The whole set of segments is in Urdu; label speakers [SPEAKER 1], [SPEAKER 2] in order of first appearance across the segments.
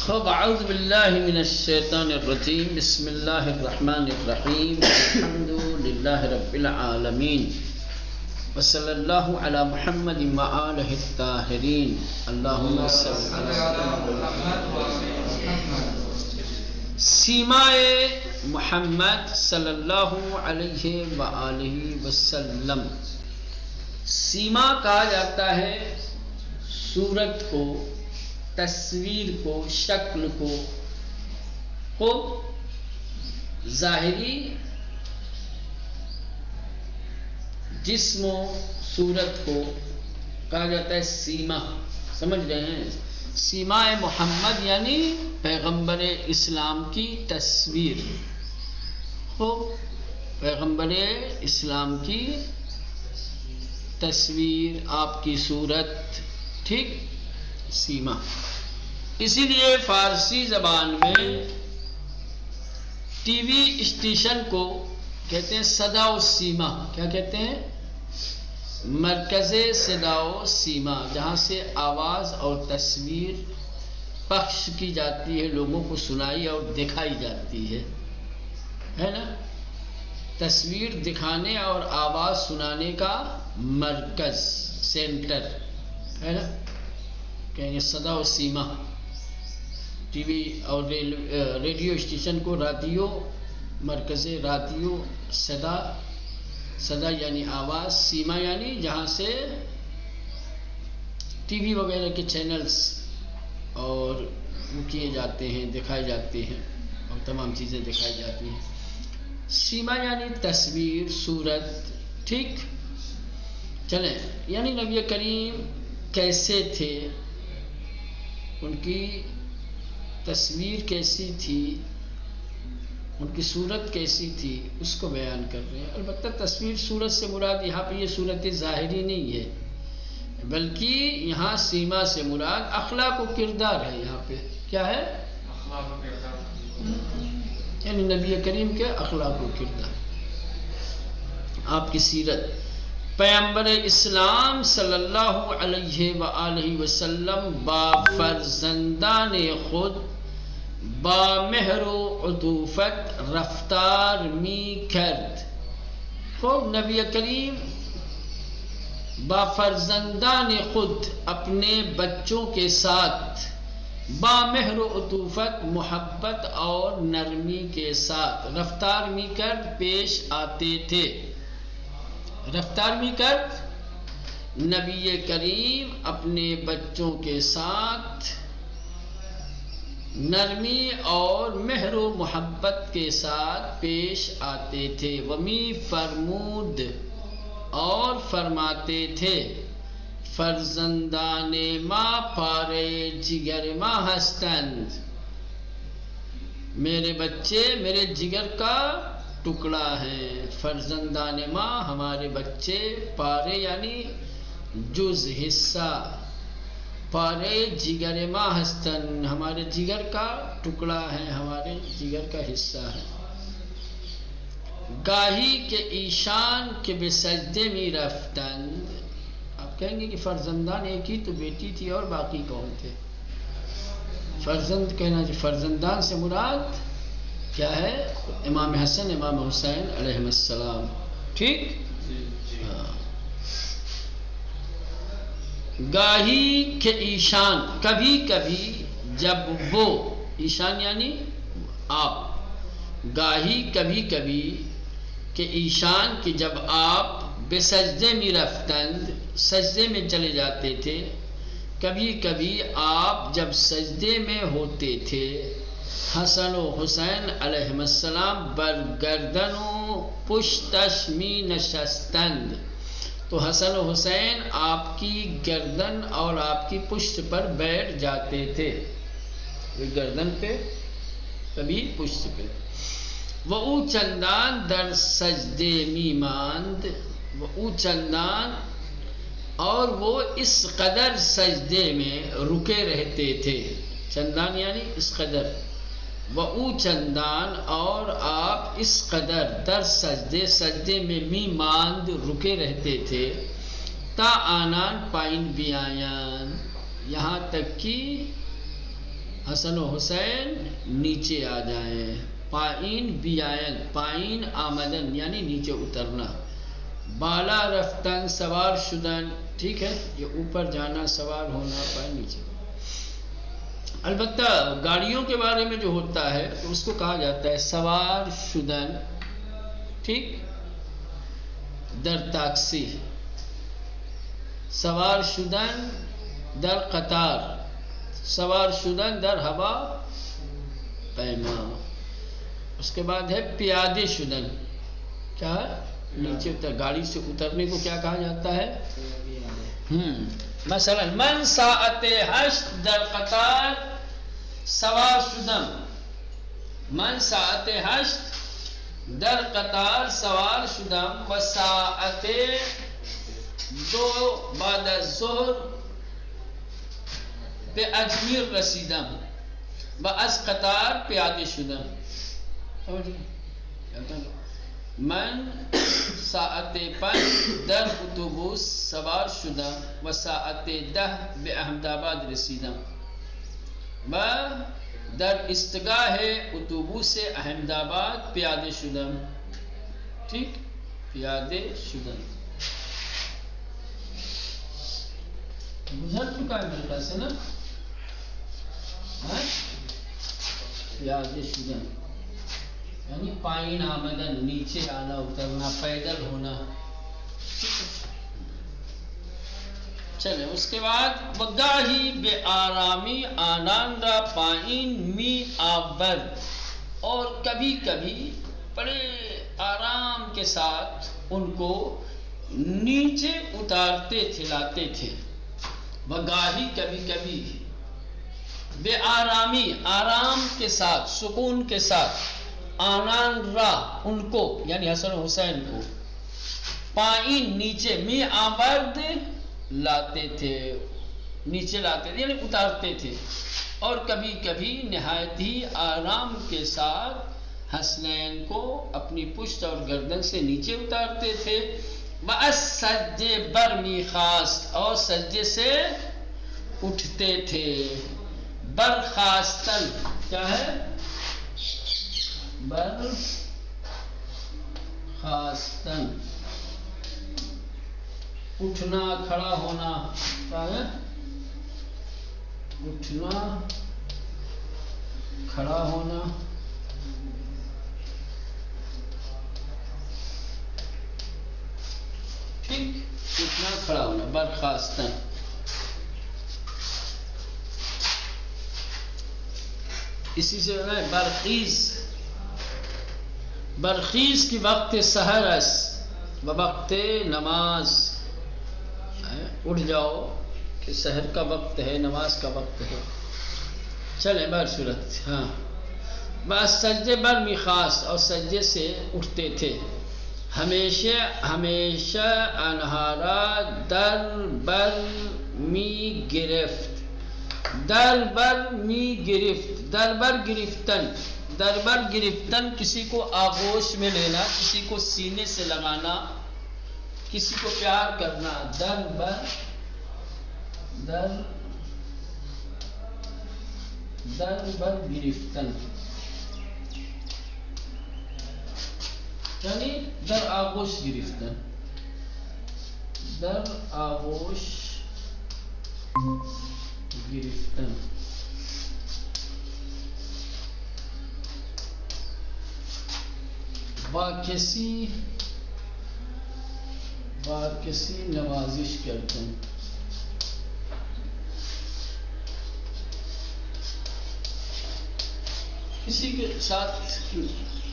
[SPEAKER 1] خب اعوذ باللہ من الشیطان الرجیم بسم اللہ الرحمن الرحیم الحمد للہ رب العالمین وصلی اللہ علی محمد وآلہ الطاہرین اللہم صل علی سیمائے محمد صلی اللہ علیہ وآلہ وسلم۔ سیما کہا جاتا ہے صورت کو، تصویر کو، شکل کو ظاہری جسم و صورت کو کہا جاتا ہے سیما۔ سمجھ رہے ہیں؟ سیما محمد یعنی پیغمبر اسلام کی تصویر ہو، پیغمبر اسلام کی تصویر، آپ کی صورت، ٹھیک، سیما۔ اسی لیے فارسی زبان میں ٹی وی اسٹیشن کو کہتے ہیں صدا و سیما۔ کیا کہتے ہیں؟ مرکز صدا و سیما، جہاں سے آواز اور تصویر پخش کی جاتی ہے، لوگوں کو سنائی اور دکھائی جاتی ہے نا؟ تصویر دکھانے اور آواز سنانے کا مرکز، سینٹر ہے نا، کہیں گے صدا و سیما۔ ٹی وی اور ریڈیو اسٹیشن کو رادیو، مرکز رادیو، صدا یعنی آواز، سیما یعنی جہاں سے ٹی وی وغیرہ کے چینلز اور وہ کیے جاتے ہیں، دکھائے جاتے ہیں، اور تمام چیزیں دکھائی جاتی ہیں۔ سیما یعنی تصویر، صورت، ٹھیک۔ چلیں، یعنی نبی کریم کیسے تھے، ان کی تصویر کیسی تھی، ان کی صورت کیسی تھی، اس کو بیان کر رہے ہیں۔ البتہ تصویر صورت سے مراد یہاں پہ یہ صورت ظاہری نہیں ہے، بلکہ یہاں سیما سے مراد اخلاق و کردار ہے۔ یہاں پہ کیا ہے؟ اخلاق و کردار، یعنی نبی کریم کے اخلاق و کردار، آپ کی سیرت۔ پیغمبر اسلام صلی اللہ علیہ وآلہ وسلم با فرزندان خود با مہر و عطوفت رفتار می کرد۔ خوب نبی کریم با فرزندان خود، اپنے بچوں کے ساتھ، با مہر و عطوفت، محبت اور نرمی کے ساتھ، رفتار می کرد پیش آتے تھے۔ رفتار می کرد، نبی کریم اپنے بچوں کے ساتھ نرمی اور مہر و محبت کے ساتھ پیش آتے تھے۔ ومی فرمود، اور فرماتے تھے، فرزندان ما پارے جگر ما ہستند، میرے بچے میرے جگر کا ٹکڑا ہے۔ فرزندان ما، ہمارے بچے، پارے یعنی جز، حصہ، پارے جگر ما ہستن، ہمارے جگر کا ٹکڑا ہے، ہمارے جگر کا حصہ ہے۔ گاہی کے ایشان کے بے سجدے می رفتند، آپ کہیں گے کہ فرزندان ایک ہی تو بیٹی تھی، اور باقی کون تھے؟ فرزند کہنا جی، فرزندان سے مراد کیا ہے؟ امام حسن، امام حسین علیہ السلام، ٹھیک۔ گاہی کے ایشان، کبھی کبھی جب وہ، ایشان یعنی آپ، گاہی کبھی کبھی کہ ایشان کی جب آپ بے سجدے میں رفتند، سجدے میں چلے جاتے تھے، کبھی کبھی آپ جب سجدے میں ہوتے تھے، حسن و حسین علیہ السلام بر گردن و پشتش می نشستند، تو حسن و حسین آپ کی گردن اور آپ کی پشت پر بیٹھ جاتے تھے، گردن پہ کبھی پشت پہ۔ وہ چندان در سجدے می ماند، وہ چندان، اور وہ اس قدر سجدے میں رکے رہتے تھے، چندان یعنی اس قدر، وہ چندان، اور آپ اس قدر در سجدے، سجدے میں می ماند، رکے رہتے تھے، تا آنان پائن بیایان، یہاں تک کہ حسن و حسین نیچے آ جائیں. پائین بیائن، پائین آمدن یعنی نیچے اترنا. بالا رفتن سوار شدن، ٹھیک ہے، یہ اوپر جانا، سوار ہونا، پائین نیچے. البتہ گاڑیوں کے بارے میں جو ہوتا ہے تو اس کو کہا جاتا ہے سوار شدن، ٹھیک، در تاکسی، سوار شدن در قطار، سوار شدن در ہوا پیما. اس کے بعد ہے پیادے شدن. کیا ہے؟ نیچے اتر، گاڑی سے اترنے کو کیا کہا جاتا ہے؟ مثلا من ساعت ہشت در قطار سوار شدن، من ساعت ہشت در قطار سوار شدم و ساعت 2 بعد الظهر به اجمیر رسیدم و از قطار پیاده شدم. من ساعت 5 در اتوبوس سوار شدم و ساعت 10 به احمدآباد رسیدم و در استگاه اتوبوس احمدآباد پیاده شدم. ٹھیک، پیاده شدم. گزر چکا ہے میرے پاس سے نا. پیاده شدن یعنی پائین آمدن، نیچے آنا اترنا، پیدل ہونا. چلے اس کے بعد بگاہی بے آرامی آنان را پائین می آورد، اور کبھی کبھی بڑے آرام کے ساتھ ان کو نیچے اتارتے تھے، لاتے تھے. بگاہی کبھی کبھی، بے آرامی آرام کے ساتھ، سکون کے ساتھ، آنان را ان کو یعنی حسن و حسین کو، پائین نیچے، می آورد لاتے تھے، نیچے لاتے تھے یعنی اتارتے تھے. اور کبھی کبھی نہایت ہی آرام کے ساتھ حسنین کو اپنی پشت اور گردن سے نیچے اتارتے تھے. بس سجدے بر می خواست، اور سجدے سے اٹھتے تھے. برخاستن کیا ہے؟ برخاستن اٹھنا، کھڑا ہونا. کیا ہے؟ اٹھنا، کھڑا ہونا. ٹھیک، اٹھنا کھڑا ہونا، برخاستن. اسی سے ہے برخیز، برخیز کی وقت سحر اس وقت نماز. اٹھ جاؤ کہ سحر کا وقت ہے، نماز کا وقت ہے. چلیں بر صورت. ہاں، بس سجدے بر می خواست، اور سجدے سے اٹھتے تھے. ہمیشہ ہمیشہ انہارا در بر می گرفت، در بر می گرفت، در بر گرفتن، در بر گرفتن کسی کو آغوش میں لینا، کسی کو سینے سے لگانا، کسی کو پیار کرنا. در بر، در بر گرفتن یعنی در آغوش گرفتن، در آغوش گرفتن. با کسی نوازش کردن، کسی کے ساتھ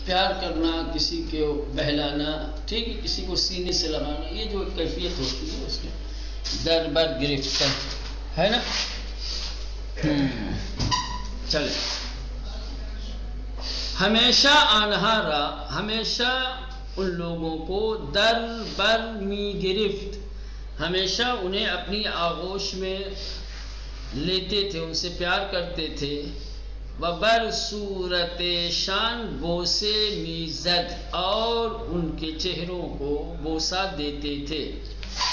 [SPEAKER 1] پیار کرنا، کسی کو بہلانا، ٹھیک ہے، کسی کو سینے سے لگانا، یہ جو کیفیت ہوتی ہے اس کے در بر گرفتن ہے نا. چلے. ہمیشہ آنہارا، ہمیشہ ان لوگوں کو در بر می گرفت، ہمیشہ انہیں اپنی آغوش میں لیتے تھے، ان سے پیار کرتے تھے. وبر صورت شان بوسے میزد، اور ان کے چہروں کو بوسہ دیتے تھے.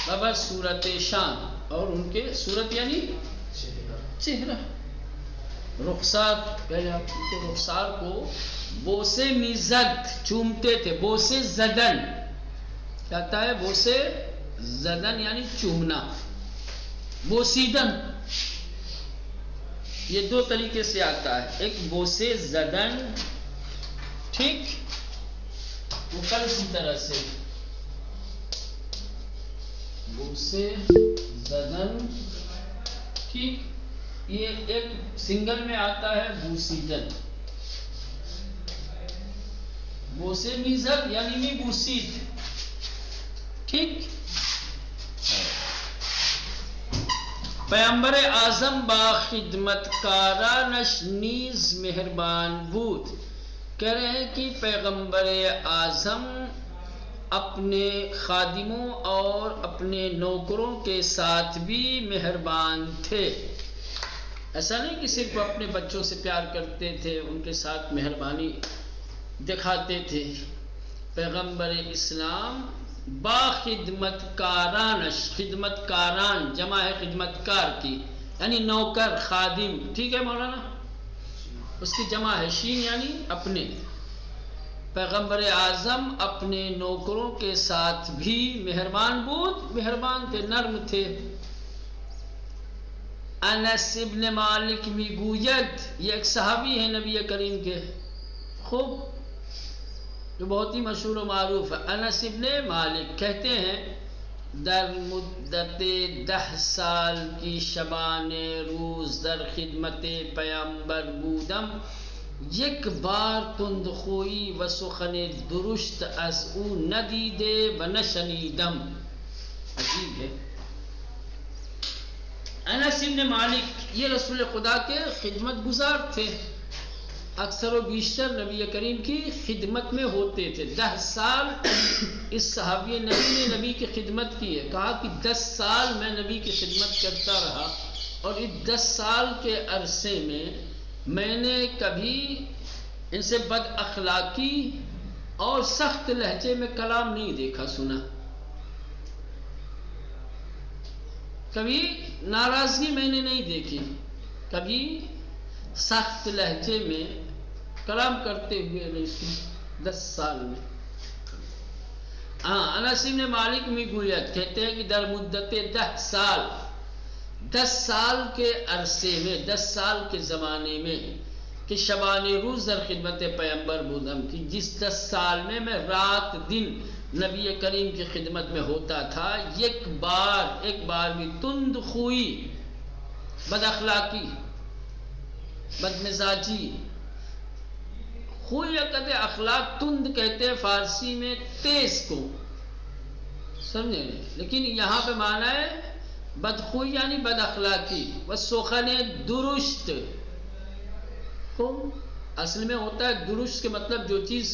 [SPEAKER 1] وبر صورت شان، اور ان کے صورت یعنی چہرہ. رخسار، پہلے آپ کو رخسار کو بوسے میزد چومتے تھے، بوسے زدن کیا آتا ہے؟ بوسے زدن یعنی چومنا، بوسیدن یہ دو طریقے سے آتا ہے، ایک بوسے زدن، ٹھیک، وہ کل اسی طرح سے بوسے زدن، ٹھیک، یہ ایک سنگل میں آتا ہے بوسیدن، بوسے میزد یعنی می بوسید، ٹھیک۔ پیامبر اعظم با خدمت کارانش نیز مہربان بود، کہہ رہے ہیں کہ پیغمبر اعظم اپنے خادموں اور اپنے نوکروں کے ساتھ بھی مہربان تھے۔ ایسا نہیں کہ صرف اپنے بچوں سے پیار کرتے تھے، ان کے ساتھ مہربانی دکھاتے تھے۔ پیغمبر اسلام با خدمت کارانش، خدمت کاران جمع ہے خدمت کار کی، یعنی نوکر، خادم، ٹھیک ہے مولانا، اس کی جمع ہے شین یعنی اپنے۔ پیغمبر اعظم اپنے نوکروں کے ساتھ بھی مہربان بود، مہربان تھے، نرم تھے۔ انس ابن مالک میگوید، یہ ایک صحابی ہیں نبی کریم کے، خوب جو بہت ہی مشہور و معروف ہے۔ انس ابن مالک کہتے ہیں در مدت 10 سال کی شبان روز در خدمت پیامبر بودم، یک بار تندخویی و سخن درشت از او ندیده و نشنیدم۔ عجیب ہے، انس ابن مالک یہ رسول خدا کے خدمت گزار تھے، اکثر و بیشتر نبی کریم کی خدمت میں ہوتے تھے۔ 10 سال اس صحابی نبی نے نبی کی خدمت کی ہے، کہا کہ 10 سال میں نبی کی خدمت کرتا رہا، اور اس 10 سال کے عرصے میں نے کبھی ان سے بد اخلاقی اور سخت لہجے میں کلام نہیں دیکھا سنا، کبھی ناراضگی میں نے نہیں دیکھی، کبھی سخت لہجے میں کلام کرتے ہوئے نہیں سنا 10 سال میں۔ انس بن مالک میگوید، کہتے ہیں کہ در مدت 10 سال، 10 سال کے عرصے میں، 10 سال کے زمانے میں، کہ شبان روز در خدمت پیغمبر بودم، کہ جس 10 سال میں رات دن نبی کریم کی خدمت میں ہوتا تھا، ایک بار بھی تند خوئی، بد اخلاقی، بد مزاجی، خوئی کہتے اخلاق، تند کہتے ہیں فارسی میں تیز کو، سمجھے، لیکن یہاں پہ معنی ہے بدخوئی یعنی بد اخلاقی، و سخن درست، اصل میں ہوتا ہے درست کے مطلب جو چیز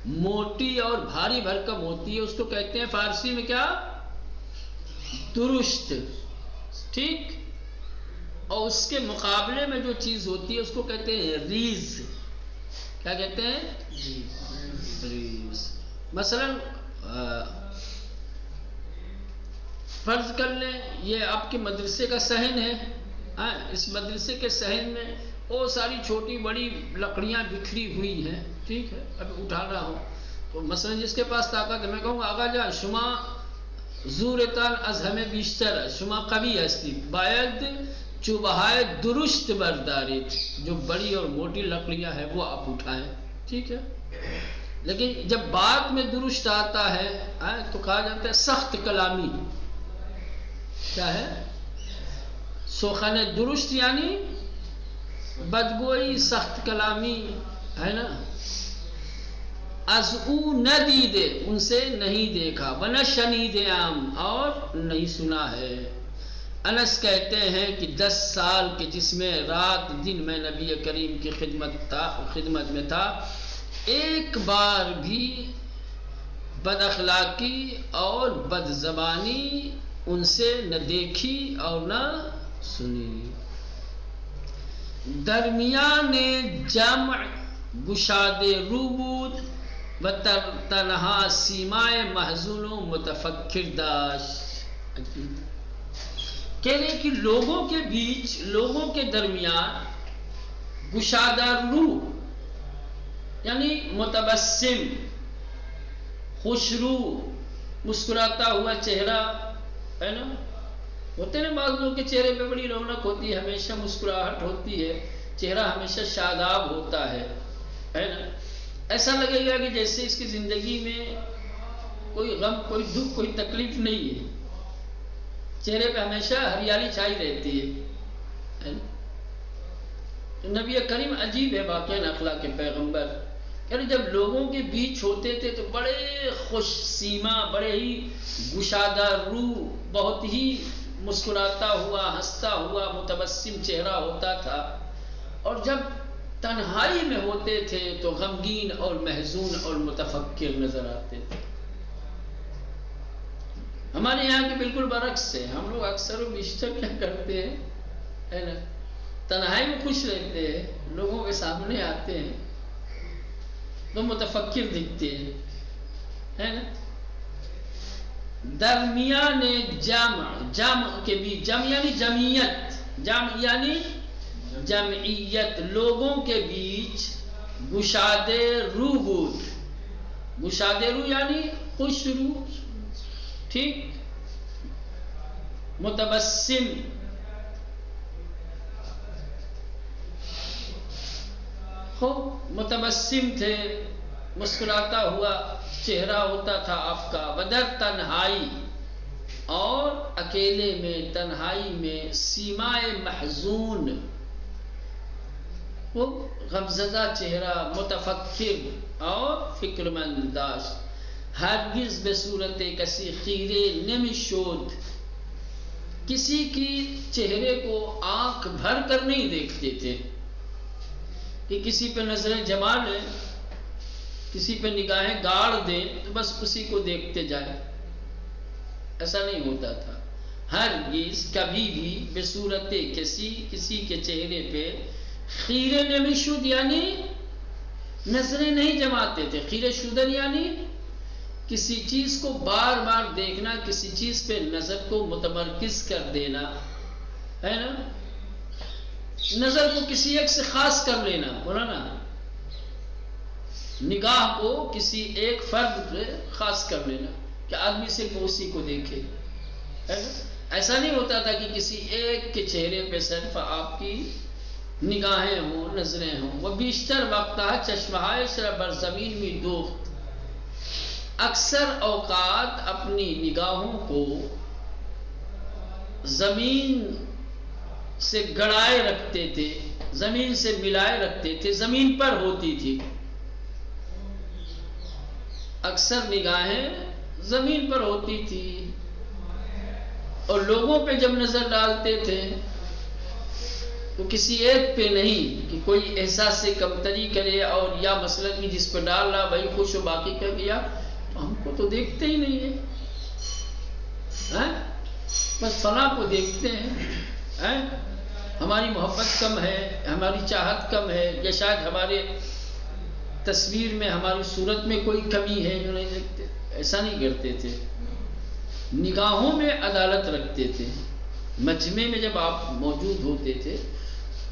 [SPEAKER 1] موٹی اور بھاری بھرکم ہوتی ہے اس کو کہتے ہیں فارسی میں کیا؟ درست، ٹھیک، اور اس کے مقابلے میں جو چیز ہوتی ہے اس کو کہتے ہیں ریز، کیا کہتے ہیں؟ ریز۔ مثلا فرض کر لیں یہ آپ کے مدرسے کا صحن ہے، اس مدرسے کے صحن میں وہ ساری چھوٹی بڑی لکڑیاں بکھری ہوئی ہیں، ٹھیک ہے، ابھی اٹھا رہا ہوں، تو مثلا جس کے پاس طاقت ہے میں کہوں گا آقا جان شما زورتان از ہمیں بیشتر ہے، شما قوی ہستی، باید چوبہائے درست بردارید، جو بڑی اور موٹی لکڑیاں ہیں وہ آپ اٹھائیں، ٹھیک ہے۔ لیکن جب بات میں درست آتا ہے تو کہا جاتا ہے سخت کلامی، کیا ہے؟ سخن درست یعنی بدگوئی، سخت کلامی، ہے نا۔ از او ندیدے، ان سے نہیں دیکھا، ونہ شنیدے عام، اور نہیں سنا ہے۔ انس کہتے ہیں کہ 10 سال کے جس میں رات دن میں نبی کریم کی خدمت میں تھا، ایک بار بھی بد اخلاقی اور بد زبانی ان سے نہ دیکھی اور نہ سنی۔ درمیان جمع گشاد رو بود و تنہا سیمائے محزون و متفکر داشت۔ کہہ رہے کہ لوگوں کے بیچ، لوگوں کے درمیان گشادہ رو یعنی متبسم، خوش رو، مسکراتا ہوا چہرہ، ہے نا؟ ہوتے ہیں بعض لوگوں کے چہرے پہ بڑی رونق ہوتی ہے، ہمیشہ مسکراہٹ ہوتی ہے، چہرہ ہمیشہ شاداب ہوتا ہے نا؟ ایسا لگے گا کہ جیسے اس کی زندگی میں کوئی غم، کوئی دکھ، کوئی تکلیف نہیں ہے، چہرے پہ ہمیشہ ہریالی چھائی رہتی ہے نا؟ تو نبی کریم عجیب ہے واقعہ اخلاق کے پیغمبر، یعنی جب لوگوں کے بیچ ہوتے تھے تو بڑے خوش سیما، بڑے ہی گشادہ رو، بہت ہی مسکراتا ہوا، ہنستا ہوا، متبسم چہرہ ہوتا تھا، اور جب تنہائی میں ہوتے تھے تو غمگین اور محزون اور متفکر نظر آتے تھے۔ ہمارے یہاں کے بالکل برعکس ہے، ہم لوگ اکثر و بیشتر کیا کرتے ہیں، ہے نا؟ تنہائی میں خوش رہتے ہیں، لوگوں کے سامنے آتے ہیں تو متفکر دکھتے ہیں، ہے نا؟ درمیان جمع کے بھی، جمع یعنی جمعیت، جمع یعنی جمعیت، لوگوں کے بیچ گشادے رو بود، گشادے رو یعنی خوش رو، ٹھیک، متبسم، خوب متبسم تھے، مسکراتا ہوا چہرہ ہوتا تھا آپ کا، ودر تنہائی، اور اکیلے میں، تنہائی میں، سیمائے محزون، وہ غمزدہ چہرہ، متفکر اور فکر مند داشت، ہرگز بصورت کسی خیرے نمیشد، کسی کی چہرے کو آنکھ بھر کر نہیں دیکھتے تھے کہ کسی پہ نظریں جما لیں، کسی پہ نگاہیں گاڑ دیں تو بس اسی کو دیکھتے جائیں، ایسا نہیں ہوتا تھا۔ ہرگز کبھی بھی بصورت کسی کے چہرے پہ خیرے نمیشد یعنی نظریں نہیں جماتے تھے، خیرے شدن یعنی کسی چیز کو بار بار دیکھنا، کسی چیز پہ نظر کو متمرکز کر دینا، ہے نا؟ نظر کو کسی ایک سے خاص کر لینا، بولا نا، نگاہ کو کسی ایک فرد پہ خاص کر لینا کہ آدمی صرف اسی کو دیکھے، ہے نا؟ ایسا نہیں ہوتا تھا کہ کسی ایک کے چہرے پہ صرف آپ کی نگاہیں ہوں، نظریں ہوں۔ وہ بیشتر وقت چشمہائے شرح بر زمین میں دوخت، اکثر اوقات اپنی نگاہوں کو زمین سے گڑائے رکھتے تھے، زمین سے ملائے رکھتے تھے، زمین پر ہوتی تھی، اکثر نگاہیں زمین پر ہوتی تھی، اور لوگوں پہ جب نظر ڈالتے تھے تو کسی ایک پہ نہیں کہ کوئی احساس سے کمتری کرے، اور یا مثلا کہ جس پہ ڈال رہا وہی خوش ہو، باقی کہہ گیا ہم کو تو دیکھتے ہی نہیں ہے، بس فلاں کو دیکھتے ہیں، ہماری محبت کم ہے، ہماری چاہت کم ہے، یا شاید ہمارے تصویر میں، ہماری صورت میں کوئی کمی ہے جو نہیں دیکھتے۔ ایسا نہیں کرتے تھے، نگاہوں میں عدالت رکھتے تھے۔ مجمع میں جب آپ موجود ہوتے تھے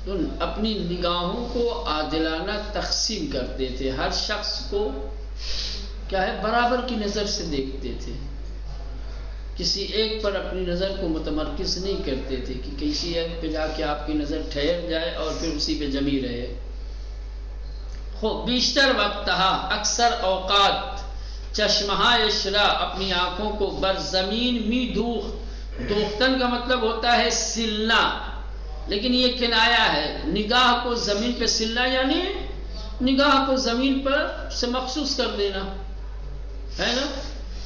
[SPEAKER 1] تو اپنی نگاہوں کو عادلانہ تقسیم کرتے تھے، ہر شخص کو کیا ہے برابر کی نظر سے دیکھتے تھے، کسی ایک پر اپنی نظر کو متمرکز نہیں کرتے تھے کہ کسی ایک پہ جا کے آپ کی نظر ٹھہر جائے اور پھر اسی پہ جمی رہے۔ خوب بیشتر وقت اکثر اوقات چشمہ اشرا، اپنی آنکھوں کو بر زمین می دوختن کا مطلب ہوتا ہے سلنا، لیکن یہ کنایا ہے، نگاہ کو زمین پہ سلنا یعنی نگاہ کو زمین پر سے مخصوص کر دینا، ہے نا؟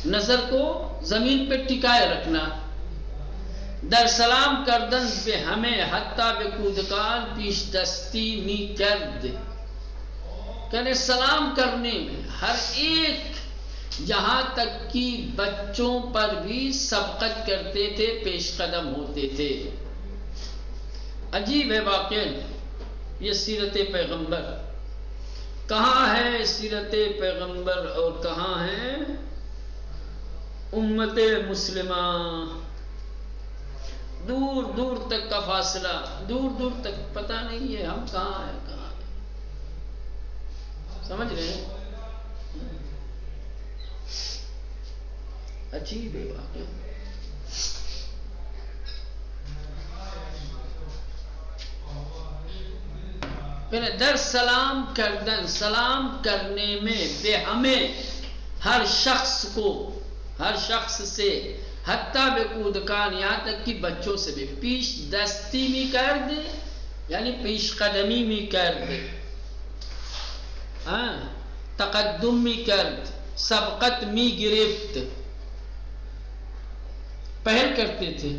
[SPEAKER 1] نظر کو زمین پہ ٹکائے رکھنا۔ در سلام کردن بے ہمیں حتی بے کودکان پیش دستی می کرد، کہنے سلام کرنے میں ہر ایک، یہاں تک کہ بچوں پر بھی سبقت کرتے تھے، پیش قدم ہوتے تھے۔ عجیب ہے واقعہ یہ سیرت پیغمبر، کہاں ہے سیرت پیغمبر اور کہاں ہے امت مسلمہ؟ دور دور تک کا فاصلہ، دور دور تک پتہ نہیں ہے ہم کہاں ہیں کہاں۔ سمجھ رہے ہیں؟ عجیب ہے واقعہ. در سلام کردن، سلام کرنے میں بے ہمیں ہر شخص سے حتیٰ بے کودکان، یہاں تک کہ بچوں سے بھی پیش دستی می کر دے، یعنی پیش قدمی می کر دے، تقدم می کرد، سبقت می گرفت، پہل کرتے تھے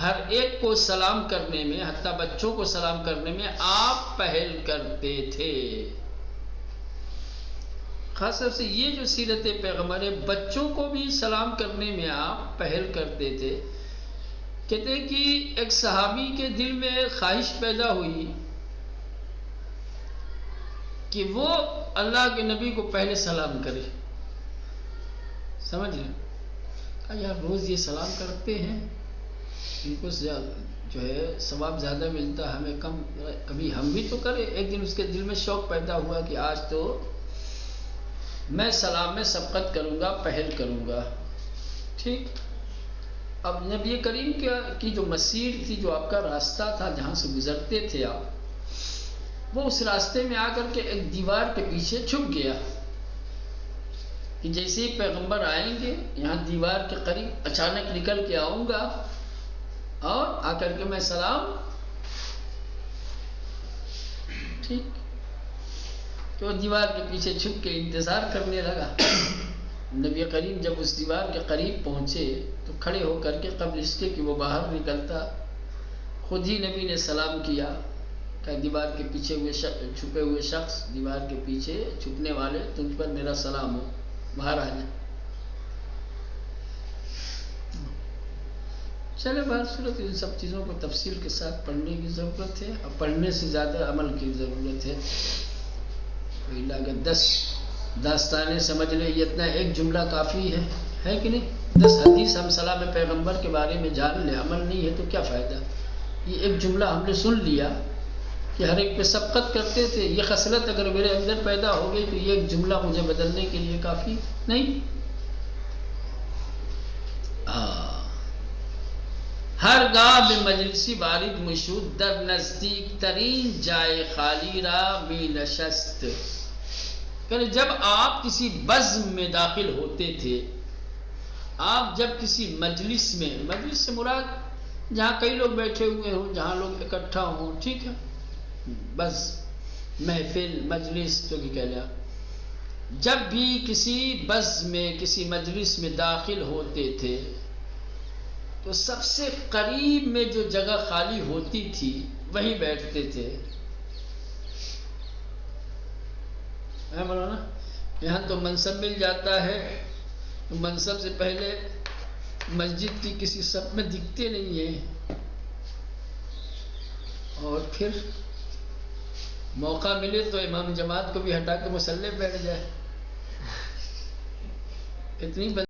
[SPEAKER 1] ہر ایک کو سلام کرنے میں، حتیٰ بچوں کو سلام کرنے میں آپ پہل کرتے تھے. خاص طور سے یہ جو سیرت پیغمبر ہے، بچوں کو بھی سلام کرنے میں آپ پہل کرتے تھے. کہتے ہیں کہ ایک صحابی کے دل میں خواہش پیدا ہوئی کہ وہ اللہ کے نبی کو پہلے سلام کرے. سمجھ لیں؟ کہا یار روز یہ سلام کرتے ہیں، ان کو جو ہے ثواب زیادہ ملتا، ہمیں کم، کبھی ہم بھی تو کریں. ایک دن اس کے دل میں شوق پیدا ہوا کہ آج تو میں سلام میں سبقت کروں گا، پہل کروں گا. ٹھیک. اب نبی کریم کی جو مسیر تھی، جو آپ کا راستہ تھا جہاں سے گزرتے تھے آپ، وہ اس راستے میں آ کر کے ایک دیوار کے پیچھے چھپ گیا کہ جیسے ہی پیغمبر آئیں گے یہاں دیوار کے قریب اچانک نکل کے آؤں گا اور آ کر کے میں سلام. ٹھیک. تو دیوار کے پیچھے چھپ کے انتظار کرنے لگا. نبی کریم جب اس دیوار کے قریب پہنچے تو کھڑے ہو کر کے قبل اس کے کہ وہ باہر نکلتا، خود ہی نبی نے سلام کیا کہ دیوار کے پیچھے چھپے ہوئے شخص، دیوار کے پیچھے چھپنے والے، تجھ پر میرا سلام ہو، باہر آ جائے. چلے بہر صورت ان سب چیزوں کو تفصیل کے ساتھ پڑھنے کی ضرورت ہے، اور پڑھنے سے زیادہ عمل کی ضرورت ہے. اگر 10 داستانیں سمجھ لیں، یہ اتنا ایک جملہ کافی ہے کہ نہیں؟ 10 حدیث ہم سلام پیغمبر کے بارے میں جان لیں، عمل نہیں ہے تو کیا فائدہ؟ یہ ایک جملہ ہم نے سن لیا کہ ہر ایک پہ سبقت کرتے تھے، یہ خصلت اگر میرے اندر پیدا ہو گئی تو یہ ایک جملہ مجھے بدلنے کے لیے کافی نہیں. ہر گاہ میں مجلسی بارد مشود، در نزدیک ترین جائے خالی را می نشست. کہ جب آپ کسی بزم میں داخل ہوتے تھے، آپ جب کسی مجلس میں، مجلس سے مراد جہاں کئی لوگ بیٹھے ہوئے ہوں، جہاں لوگ اکٹھا ہوں، ٹھیک ہے، بس محفل مجلس جو کہ کہہ لیا، جب بھی کسی بزم میں کسی مجلس میں داخل ہوتے تھے تو سب سے قریب میں جو جگہ خالی ہوتی تھی وہیں بیٹھتے تھے. مولانا یہاں تو منصب مل جاتا ہے تو منصب سے پہلے مسجد کی کسی صف میں دکھتے نہیں ہیں، اور پھر موقع ملے تو امام جماعت کو بھی ہٹا کے مصلی بیٹھ جائے. اتنی